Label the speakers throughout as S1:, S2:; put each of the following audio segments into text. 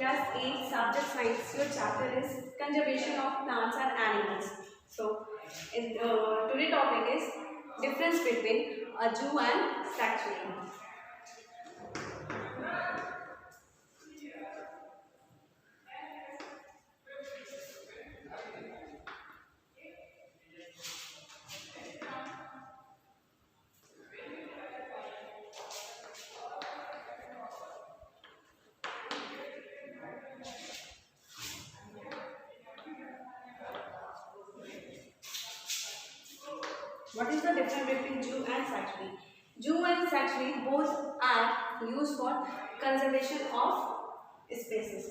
S1: Class 8 Subject Science. Your chapter is Conservation of Plants and Animals. So, today topic is difference between a zoo and sanctuary. What is the difference between zoo and sanctuary? Zoo and sanctuary both are used for conservation of species.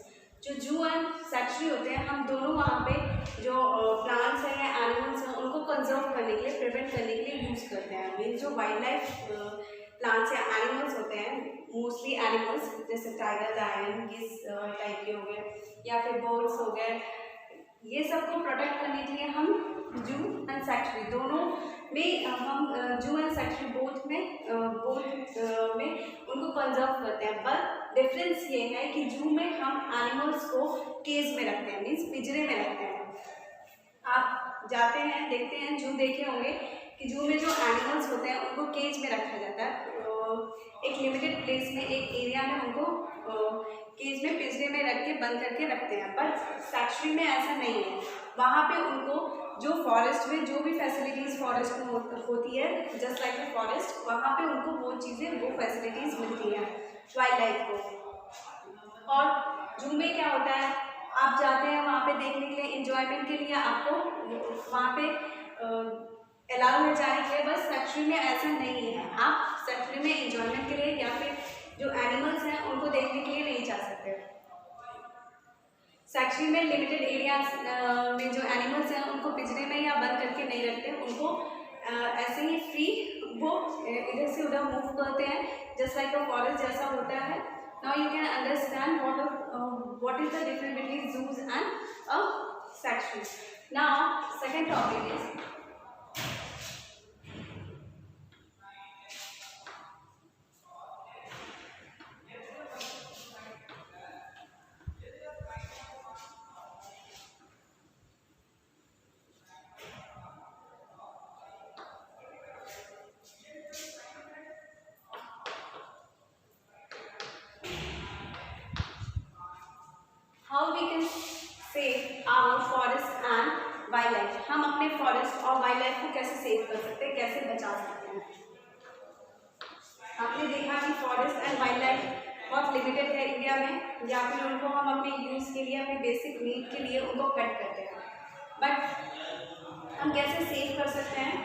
S1: जो zoo and सेक्चुरी होते हैं, हम दोनों वहाँ पे जो plants हैं या एनिमल्स हैं उनको कंजर्व करने के लिए, प्रिवेंट करने के लिए यूज़ करते हैं. मीन जो वाइल्ड लाइफ प्लांट्स या एनिमल्स होते हैं, मोस्टली एनिमल्स जैसे टाइगर, लायन, किस टाइप के हो गए या फिर बर्ड्स हो गए, ये सबको प्रोटेक्ट करने के लिए हम जू एंड सेक्चुरी दोनों में हम जू एंड सेक्चुरी बोथ में उनको कंजर्व करते हैं. पर डिफरेंस ये है कि जू में हम एनिमल्स को केज में रखते हैं, मीन्स पिंजरे में रखते हैं. आप जाते हैं, देखते हैं, जू देखे होंगे कि जू में जो एनिमल्स होते हैं उनको केज में रखा जाता है. एक लिमिटेड प्लेस में, एक एरिया में उनको केज में, पिंजरे में रख के बंद करके रखते हैं. पर सेक्चुरी में ऐसा नहीं है. वहाँ पे उनको जो फॉरेस्ट में जो भी फैसिलिटीज़ फॉरेस्ट में होती है, जस्ट लाइक ए फॉरेस्ट, वहाँ पे उनको वो चीज़ें, वो फैसिलिटीज़ मिलती हैं वाइल्ड लाइफ को. और जू में क्या होता है, आप जाते हैं वहाँ पे देखने के लिए, इंजॉयमेंट के लिए आपको वहाँ पे अलाउ है जाने के लिए. बस सेक्चुरी में ऐसा नहीं है. आप सेक्चुरी में इंजॉयमेंट के लिए या फिर जो एनिमल्स हैं उनको देखने के लिए नहीं जा सकते. सेक्चुरी में लिमिटेड एरियाज में जो एनिमल्स हैं उनको पिंजरे में या बंद करके नहीं रखते. उनको ऐसे ही फ्री वो इधर से उधर मूव करते हैं, जस्ट लाइक अ फॉरेस्ट जैसा होता है. Now you can understand what is the difference between zoos and a sanctuary. Now second topic is how we can save our forest and wildlife. हम अपने फॉरेस्ट और wild life को कैसे save कर सकते हैं, कैसे बचा सकते हैं. आपने देखा कि फॉरेस्ट एंड वाइल्ड लाइफ बहुत लिमिटेड है इंडिया में, या फिर उनको हम अपने यूज़ के लिए, अपने बेसिक नीड के लिए उनको कट करते हैं. बट हम कैसे सेव कर सकते हैं?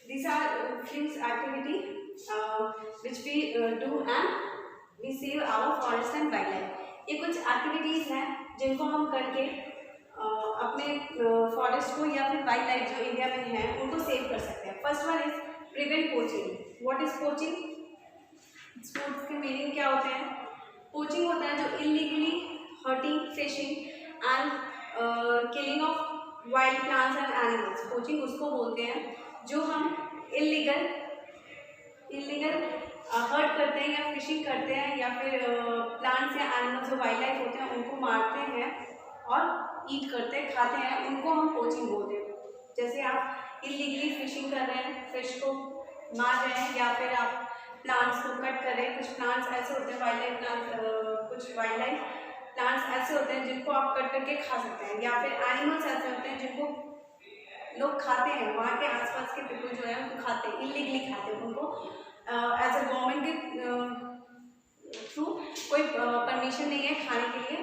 S1: These are few activities which we do and we save our forest and wildlife. ये कुछ एक्टिविटीज़ हैं जिनको हम करके अपने फॉरेस्ट को या फिर वाइल्ड लाइफ जो इंडिया में है उनको सेव कर सकते हैं. First one is prevent poaching. What is poaching? Sports के मीनिंग क्या होते हैं? पोचिंग होता है जो illegally hurting, fishing and killing of wild plants and animals. Poaching उसको बोलते हैं जो हम इलीगल हर्ट करते हैं या फिशिंग करते हैं या फिर प्लांट्स या एनिमल्स जो वाइल्ड लाइफ होते हैं उनको मारते हैं और ईट करते हैं, खाते हैं, उनको हम पोचिंग बोलते हैं। जैसे आप इलीगली फिशिंग कर रहे हैं, फिश को मार रहे हैं, या फिर आप प्लांट्स को कट कर रहे हैं। कुछ प्लांट्स ऐसे होते हैं वाइल्ड लाइफ प्लांट्स, कुछ वाइल्ड लाइफ प्लांट्स ऐसे होते हैं जिनको आप कट करके खा सकते हैं, या फिर एनिमल्स ऐसे होते हैं जिनको लोग खाते हैं, वहाँ के आसपास के पीपल जो है उनको खाते हैं, इलीगली खाते हैं, उनको एज अ गवर्नमेंट के थ्रू कोई परमिशन नहीं है खाने के लिए,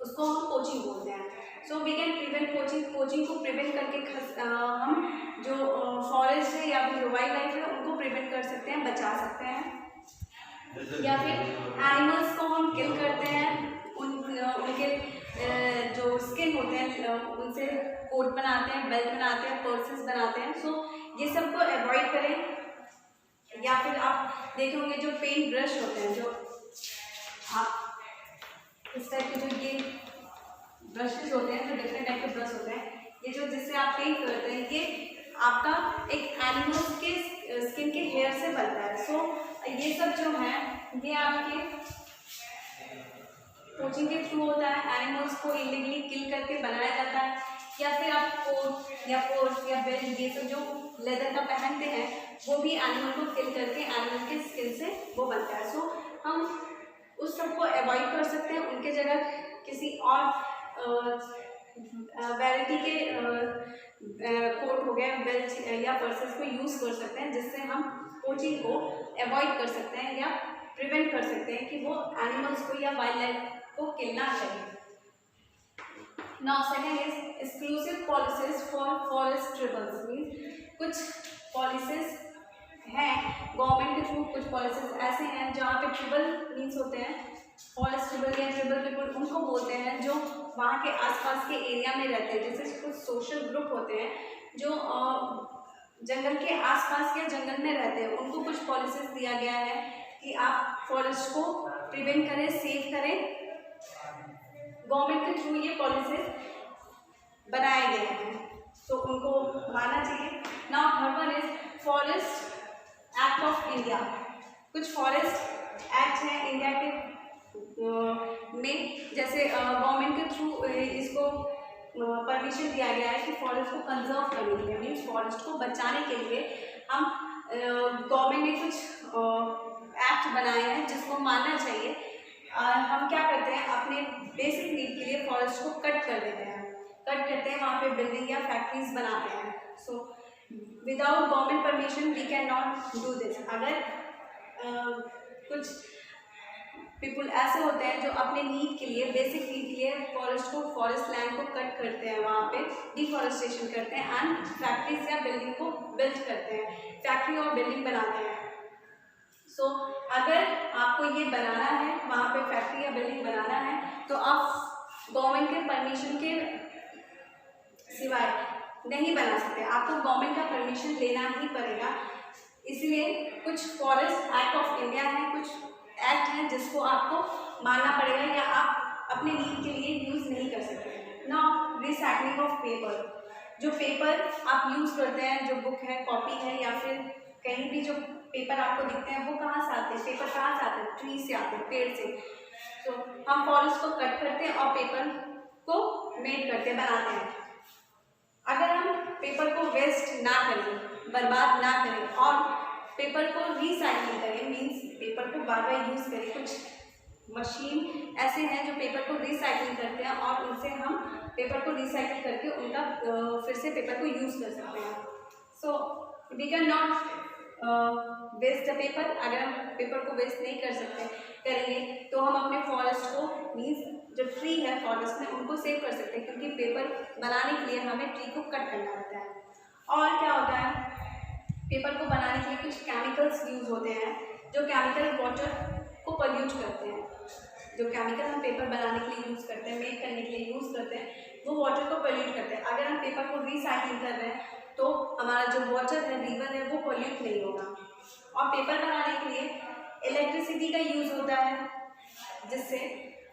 S1: उसको हम पोचिंग बोलते हैं। So we can prevent poaching. Poaching को प्रिवेंट करके हम जो फॉरेस्ट है या फिर जो वाइल्ड लाइफ है उनको प्रिवेंट कर सकते हैं, बचा सकते हैं। या फिर एनिमल्स को हम किल करते हैं, उनके जो स्किन होते हैं उनसे कोट बनाते हैं, बेल्ट बनाते हैं, पर्सेस बनाते हैं। सो ये सब को अवॉइड करें। या फिर आप देखे होंगे जो पेंट ब्रश होते हैं, जो आप इस टाइप के जो ये ब्रशेज होते हैं, जो डिफरेंट टाइप के ब्रश होते हैं, ये जो जिससे आप पेंट करते हैं, ये आपका एक एनिमल्स के स्किन के हेयर से बनता है। सो ये सब जो है ये आपके पोचिंग के थ्रू होता है। एनिमल्स को इलीगली किल करके बनाया जाता है, या फिर आप कोट या पोर्स या बेल्ट ये सब जो लेदर का पहनते हैं वो भी एनिमल को किल करके एनिमल के स्किन से वो बनता है। सो हम उस सब को अवॉइड कर सकते हैं, उनके जगह किसी और वैरायटी के कोट हो गया, बेल्ट या पर्सेस को यूज़ कर सकते हैं, जिससे हम पोचिंग को अवॉइड कर सकते हैं या प्रिवेंट कर सकते हैं कि वो एनिमल्स को या वाइल्ड लाइफ को किलना चाहिए। Now second is exclusive policies for forest tribals. Means कुछ पॉलिसीज हैं गवर्नमेंट के थ्रू, कुछ पॉलिसीज ऐसे हैं जहाँ पे ट्रिबल मीन्स होते हैं, फॉरेस्ट ट्रिबल या ट्रिबल पीपल उनको बोलते हैं जो वहाँ के आसपास के एरिया में रहते हैं। जैसे कुछ सोशल ग्रुप होते हैं जो जंगल के आसपास के जंगल में रहते हैं, उनको कुछ पॉलिसीज दिया गया है कि आप फॉरेस्ट को प्रिवेंट करें, सेव करें। गवर्नमेंट के थ्रू ये पॉलिसीज बनाए गए हैं, तो उनको मानना चाहिए। Now third one is forest act of India. कुछ फॉरेस्ट एक्ट हैं इंडिया के में, जैसे गवर्नमेंट के थ्रू इसको परमिशन दिया गया है कि फॉरेस्ट को कंजर्व करने के लिए, मीन्स फॉरेस्ट को बचाने के लिए हम गवर्नमेंट ने कुछ एक्ट बनाए हैं जिसको मानना चाहिए। हम क्या करते हैं, अपने बेसिक नीड के लिए फॉरेस्ट को कट कर देते हैं, कट करते हैं, वहाँ पे बिल्डिंग या फैक्ट्रीज बनाते हैं। So without government permission we can not do this. अगर कुछ पीपल ऐसे होते हैं जो अपने नीड के लिए, बेसिक नीड के लिए फॉरेस्ट लैंड को कट करते हैं, वहाँ पे डिफॉरेस्टेशन करते हैं एंड फैक्ट्रीज या बिल्डिंग को बिल्ड करते हैं, फैक्ट्री और बिल्डिंग बनाते हैं। सो अगर आपको ये बनाना है, वहाँ पे फैक्ट्री या बिल्डिंग बनाना है, तो आप गवर्नमेंट के परमिशन के सिवाय नहीं बना सकते, आपको गवर्नमेंट का परमिशन लेना ही पड़ेगा। इसलिए कुछ फॉरेस्ट एक्ट ऑफ इंडिया है, कुछ एक्ट हैं जिसको आपको मानना पड़ेगा या आप अपने नीड के लिए यूज़ नहीं कर सकते। Now recycling of paper. जो पेपर आप यूज़ करते हैं, जो बुक है, कॉपी है, या फिर कहीं भी जो पेपर आपको दिखते हैं वो कहाँ से आते हैं, पेपर कहाँ से आते हैं, ट्री से आते हैं, पेड़ से। तो हम फॉरेस्ट को कट करते हैं और पेपर को मेड करते, बनाते हैं। अगर हम पेपर को वेस्ट ना करें, बर्बाद ना करें और पेपर को रिसाइकिल करें, मीन्स पेपर को बार बार यूज़ करें। कुछ मशीन ऐसे हैं जो पेपर को रिसाइकिल करते हैं और उनसे हम पेपर को रिसाइकिल करके उनका फिर से पेपर को यूज़ कर सकते हैं। So we can not waste the paper. अगर हम पेपर को वेस्ट नहीं करेंगे तो हम अपने फॉरेस्ट को, मीन्स जो ट्री है फॉरेस्ट में, उनको सेव कर सकते हैं, क्योंकि पेपर बनाने के लिए हमें ट्री को कट करना होता है। और क्या होता है, पेपर को बनाने के लिए कुछ केमिकल्स यूज़ होते हैं जो केमिकल वाटर को पॉल्यूट करते हैं। जो केमिकल हम पेपर बनाने के लिए यूज़ करते हैं, मेक करने के लिए यूज़ करते हैं, वो वाटर को पॉल्यूट करते हैं। अगर हम पेपर को रिसाइकिल कर रहे हैं तो हमारा जो वाटर है, रिवर है, वो पॉल्यूट नहीं होगा। और पेपर बनाने के लिए इलेक्ट्रिसिटी का यूज़ होता है, जिससे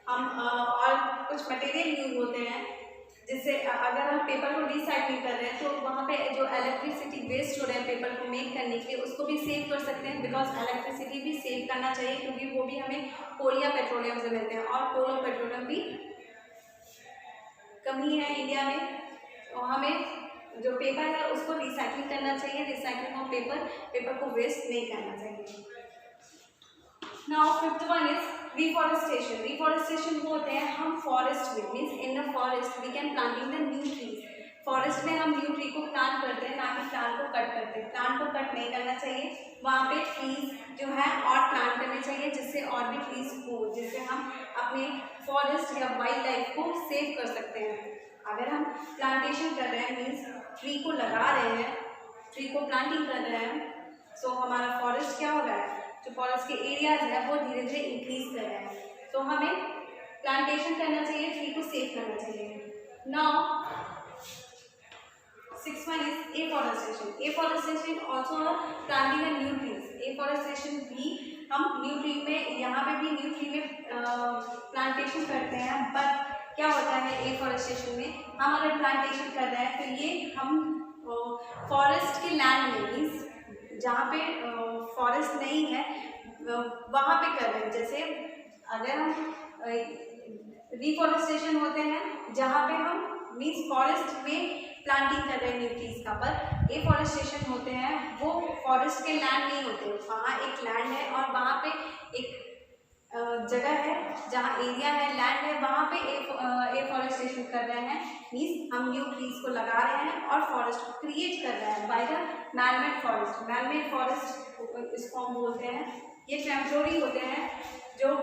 S1: हम और कुछ मटेरियल यूज होते हैं, जिससे अगर हम पेपर को रिसाइकलिंग कर रहे हैं तो वहाँ पे जो इलेक्ट्रिसिटी वेस्ट हो रहा है पेपर को मेक करने के लिए, उसको भी सेव कर सकते हैं। बिकॉज इलेक्ट्रिसिटी भी सेव करना चाहिए, क्योंकि वो भी हमें कोल या पेट्रोलियम से मिलते हैं, और कोल और पेट्रोलियम भी कमी है इंडिया में। और हमें जो पेपर है उसको रिसाइकलिंग करना चाहिए, रिसाइकलिंग ऑफ पेपर को वेस्ट नहीं करना चाहिए। Now fifth one is reforestation. Reforestation वो होते हैं हम फॉरेस्ट में, means in the forest we can planting the new trees. Forest में हम न्यू ट्री को प्लांट करते हैं, ना कि प्लांट को कट करते हैं। प्लांट को कट नहीं करना चाहिए, वहाँ पे ट्रीज जो है और प्लांट करने चाहिए, जिससे और भी ट्रीज हो, जिससे हम अपने फॉरेस्ट या वाइल्ड लाइफ को सेव कर सकते हैं। अगर हम प्लांटेशन कर रहे हैं, मीन्स ट्री को लगा रहे हैं, ट्री को प्लांटिंग कर रहे हैं, सो हमारा फॉरेस्ट क्या हो रहा है, जो फॉरेस्ट के एरियाज है वो धीरे धीरे इंक्रीज कर रहे हैं। तो हमें प्लांटेशन करना चाहिए, ट्री को सेव करना चाहिए। Now six one is afforestation. Afforestation also planting a new trees. Afforestation भी हम न्यू ट्री में, यहाँ पे भी न्यू ट्री में प्लांटेशन करते हैं, बट क्या होता है एफॉरेस्टेशन में, हम अगर प्लांटेशन कर रहे हैं तो ये हम फॉरेस्ट के लैंड में, मीन्स जहाँ पे फॉरेस्ट नहीं है वहाँ पे कर रहे हैं। जैसे अगर हम रिफॉरेस्टेशन होते हैं जहाँ पे हम मीन्स फॉरेस्ट में प्लांटिंग कर रहे हैं न्यू ट्रीज का, पर एफॉरेस्टेशन होते हैं वो फॉरेस्ट के लैंड नहीं होते, वहाँ एक लैंड है और वहाँ पे एक जगह है जहाँ एरिया है, लैंड है, वहाँ पे एफॉरेस्टेशन कर रहे हैं, मीन्स हम न्यू ट्रीज को लगा रहे हैं और फॉरेस्ट को क्रिएट कर रहे हैं by the manmade forest. Manmade forest इसको हम बोलते हैं। ये टेम्पोररी होते हैं, जो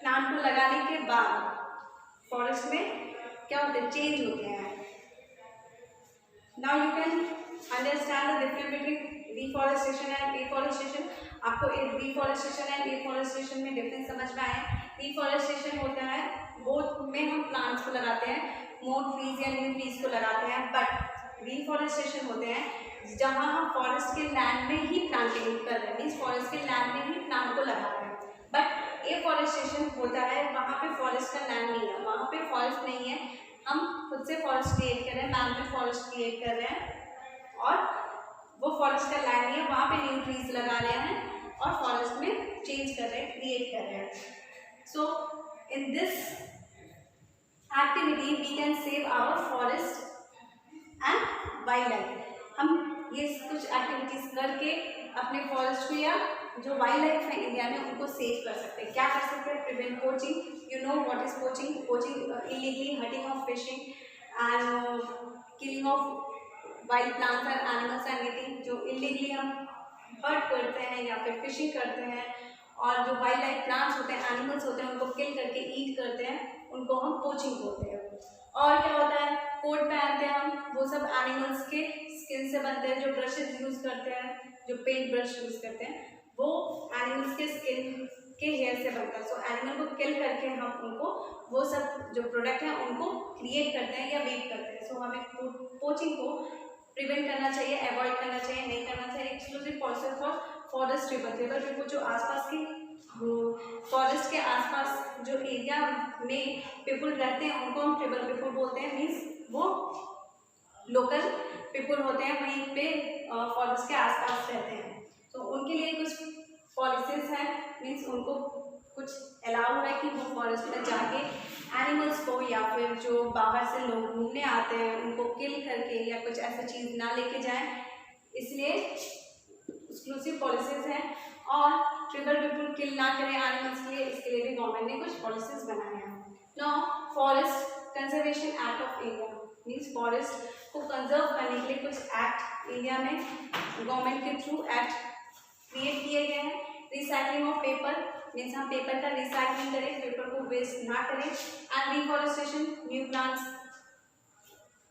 S1: प्लांट को लगाने के बाद फॉरेस्ट में क्या होते हैं, चेंज होते हैं। Now you can understand the difference between reforestation and afforestation. आपको रिफॉरेस्टेशन एंड एफॉरेस्टेशन में डिफरेंस समझ में आया। रिफॉरेस्टेशन होता है बोथ में हम प्लांट्स को लगाते हैं, मोर ट्रीज या न्यू ट्रीज को लगाते हैं, बट रिफॉरेस्टेशन होते हैं जहाँ हम फॉरेस्ट के लैंड में ही प्लांटिंग कर रहे हैं, मीन्स फॉरेस्ट के लैंड में ही प्लांट को लगा रहे हैं। बट एफॉरेस्टेशन होता है वहाँ पे फॉरेस्ट का लैंड नहीं है, वहाँ पे फॉरेस्ट नहीं है, हम खुद से फॉरेस्ट क्रिएट कर रहे हैं, मैनमेड फॉरेस्ट क्रिएट कर रहे हैं, और वो फॉरेस्ट का लैंड नहीं है, वहाँ पे न्यू ट्रीज लगा रहे हैं और फॉरेस्ट में चेंज कर रहे हैं, क्रिएट कर रहे हैं। So in this activity we can save our forest and wildlife. हम ये कुछ एक्टिविटीज करके अपने फॉरेस्ट को या जो वाइल्ड लाइफ है इंडिया में उनको सेव कर सकते हैं। क्या कर सकते हैं, prevent poaching. You know what is poaching? Poaching illegally hunting of fishing and killing of wild plants and animals and eating. जो इलीगली हम हर्ट करते हैं या फिर फिशिंग करते हैं, और जो वाइल्ड लाइफ प्लांट्स होते हैं, एनिमल्स होते हैं, उनको किल करके ईट करते हैं, उनको हम पोचिंग बोलते हैं। और क्या होता है, कोट पहनते हैं हम, वो सब एनिमल्स के स्किन से बनते हैं। जो ब्रशेज यूज करते हैं, जो पेंट ब्रश यूज करते हैं, वो एनिमल्स के स्किन के हेयर से बनता है। सो एनिमल को किल करके हम उनको वो सब जो प्रोडक्ट हैं उनको क्रिएट करते हैं या मेक करते हैं। सो हमें पोचिंग को प्रिवेंट करना चाहिए, अवॉइड करना चाहिए, नहीं करना चाहिए। एक्सक्लूसिव पॉलिसी फॉर फॉरेस्ट ट्रिबल जो आसपास की फॉरेस्ट के आसपास जो एरिया में पीपल रहते हैं उनको हम ट्रिबल पीपल बोलते हैं, मीन्स वो लोकल पीपल होते हैं, वहीं पे फॉरेस्ट के आसपास रहते हैं। तो उनके लिए कुछ पॉलिसीज हैं, मीन्स उनको कुछ अलाउ है कि वो फॉरेस्ट में जाके एनिमल्स को या फिर जो बाहर से लोग घूमने आते हैं उनको किल करके या कुछ ऐसा चीज़ ना लेके जाएं, इसलिए एक्सक्लूसिव पॉलिसीज हैं। और ट्रिबल पीपल किल ना करें एनिमल्स के लिए, इसके लिए भी गवर्नमेंट ने कुछ पॉलिसीज बनाए हैं। Now forest conservation act of India, means forest को कंजर्व करने के लिए कुछ एक्ट इंडिया में गवर्नमेंट के थ्रू एक्ट क्रिएट किए गए हैं। रिसाइकलिंग ऑफ पेपर, मीन्स हम पेपर का रिसाइकलिंग करें, पेपर को वेस्ट ना करें। And reforestation, new plants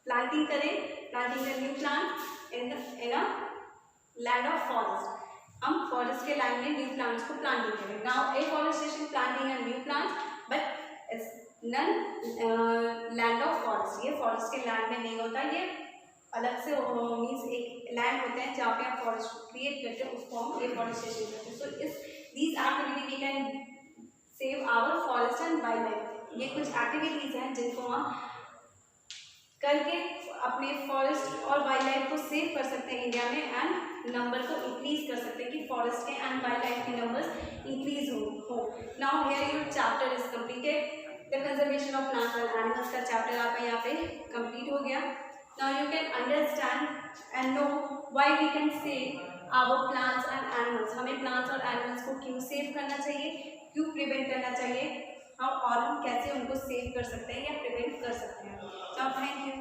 S1: planting करें, planting the new plant in a land of forest. हम फॉरेस्ट के लैंड में न्यू प्लांट्स को प्लांटिंग करें। Now afforestation planting a new plant, but it's none land of forest, ये forest के land में नहीं होता, ये अलग से मीन्स एक लैंड होते हैं जहाँ पे आप फॉरेस्ट क्रिएट करते हैं, उसको हम एफॉरेस्टेशन करते हैं। सो इस these activity we can save our forest and wildlife. ये कुछ एक्टिविटीज़ हैं जिनको हम करके अपने फॉरेस्ट और वाइल्ड लाइफ को सेव कर सकते हैं इंडिया में, एंड नंबर को इंक्रीज कर सकते हैं कि फॉरेस्ट के एंड वाइल्ड लाइफ के नंबर्स इंक्रीज हो। Now here your chapter is completed. The conservation of plants and animals का चैप्टर आपका यहाँ पे कंप्लीट हो गया। Now you can understand and know why we can save our plants and animals. हमें plants और animals को क्यों सेव करना चाहिए, क्यों प्रिवेंट करना चाहिए, और हम कैसे उनको सेव कर सकते हैं या प्रिवेंट कर सकते हैं। Now thank you.